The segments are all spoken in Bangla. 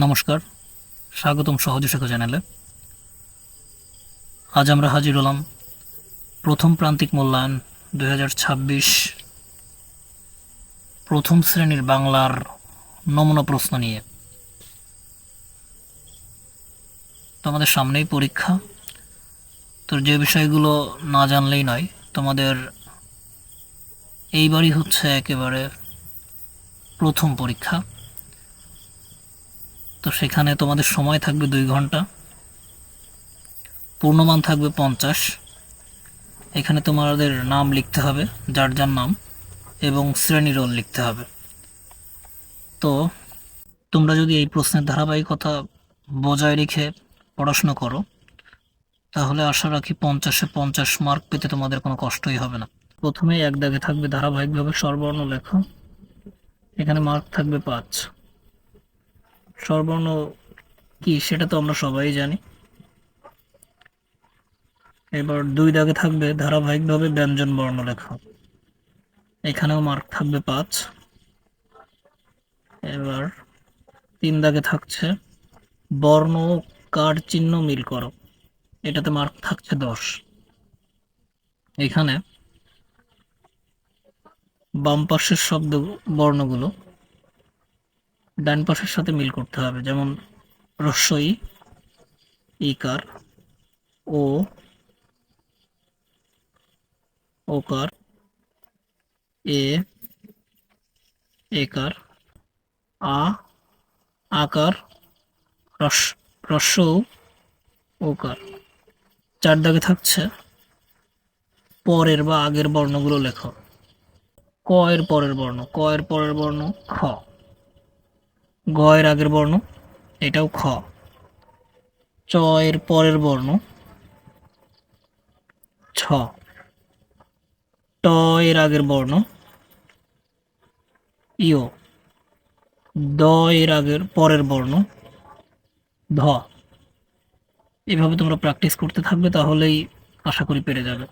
নমস্কার, স্বাগতম সহজ শিক্ষা চ্যানেলে। আজ আমরা হাজির হলাম প্রথম প্রান্তিক মূল্যায়ন 2026 প্রথম শ্রেণীর বাংলার নমুনা প্রশ্ন নিয়ে। তোমাদের সামনেই পরীক্ষা, তো যে বিষয়গুলো না জানলেই নয়। তোমাদের এইবারই হচ্ছে একেবারে প্রথম পরীক্ষা, তো সেখানে তোমাদের সময় থাকবে 2 ঘন্টা, পূর্ণমান থাকবে 50। এখানে তোমাদের নাম লিখতে হবে, যার যার নাম, এবং শ্রেণী রোল লিখতে হবে। তো তোমরা যদি এই প্রশ্নের ধারাবাহিকতা বজায় রেখে পড়াশোনা করো, তাহলে আশা রাখি 50-এ 50 মার্ক পেতে তোমাদের কোনো কষ্টই হবে না। প্রথমেই এক দাগে থাকবে ধারাবাহিকভাবে স্বরবর্ণ লেখো। এখানে মার্ক থাকবে 5। স্বরবর্ণ কি সেটা তো আমরা সবাই জানি। এবার 2 দাগে থাকবে ধারাবাহিকভাবে ব্যঞ্জন বর্ণ লেখো। এখানেও মার্ক থাকবে 5। এবার 3 দাগে থাকছে বর্ণ ও কার চিহ্ন মিল করো। এটাতে মার্ক থাকছে 10। এখানে বাম পাশের শব্দ বর্ণগুলো ডান পাশের সাথে মিল করতে হবে, যেমন রস্বই, ইকার, ও, ওকার, এ, একার, আ, আকার, রস্ব, ওকার। 4 দাগে থাকছে পরের বা আগের বর্ণগুলো লেখো। ক এর পরের বর্ণ, ক এর পরের বর্ণ খ। গ এর আগের বর্ণ, এটাও খ। চ এর পরের বর্ণ ছ। ট এর আগের বর্ণ ইয়। দ এর আগের পরের বর্ণ ধ। এভাবে তোমরা প্র্যাকটিস করতে থাকবে, তাহলেই আশা করি পেরে যাবে।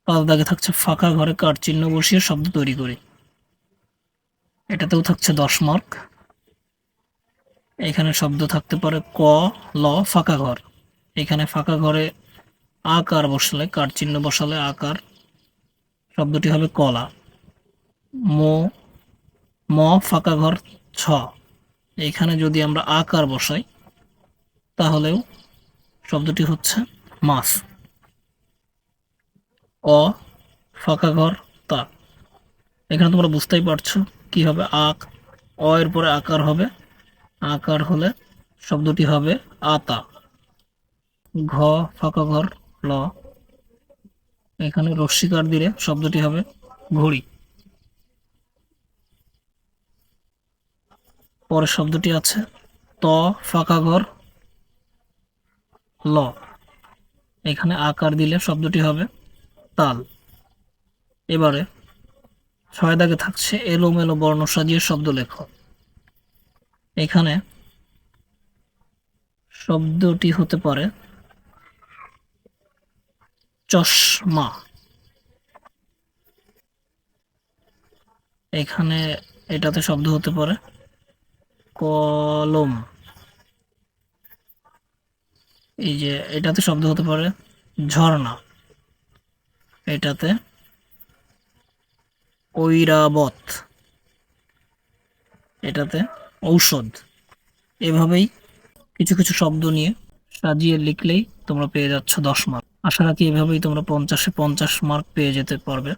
5 দাগে থাকছে ফাঁকা ঘরে কার চিহ্ন বসিয়ে শব্দ তৈরি করি। এটাতেও থাকছে 10 মার্ক। এখানে শব্দ থাকতে পারে ক, ল, ফাঁকা ঘর। এখানে ফাঁকা ঘরে আকার বসালে, কার চিহ্ন বসালে আকার, শব্দটি হবে কলা। মো, ম, ফাঁকা ঘর ছ। এখানে যদি আমরা আকার বসাই, তাহলেও শব্দটি হচ্ছে মাছ। অ, ফাঁকা ঘর তা। এখানে তোমরা বুঝতেই পারছো কি হবে। অ এর পরে আকার হবে, আকার হলে শব্দটি হবে আতা। ঘ, ফাঁকা ঘর ল। এখানে রস্বীকার দিলে শব্দটি হবে ঘড়ি। পরের শব্দটি আছে ত, ফাঁকা ঘর ল। এখানে আকার দিলে শব্দটি হবে তাল। এবারে 6 দাগে থাকছে এলোমেলো বর্ণ সাজিয়ে শব্দ লেখো। এখানে শব্দটি হতে পারে চশমা। এখানে এটাতে শব্দ হতে পারে কলম। এই যে এটাতে শব্দ হতে পারে ঝর্ণা। এটাতে ঐরাবত। এটাতে ঔষধ। এভাবেই কিছু কিছু শব্দ নিয়ে সাজিয়ে লিখলেই তোমরা পেয়ে যাচ্ছ 10 মার্ক। আশা রাখি এভাবেই তোমরা 50-এ 50 মার্ক পেয়ে যেতে পারবে।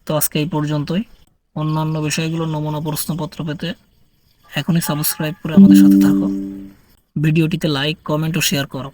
তো আজকে এই পর্যন্তই। অন্যান্য বিষয়গুলোর নমুনা প্রশ্নপত্র পেতে এখনই সাবস্ক্রাইব করে আমাদের সাথে থাকো। ভিডিওটিতে লাইক, কমেন্ট ও শেয়ার করো।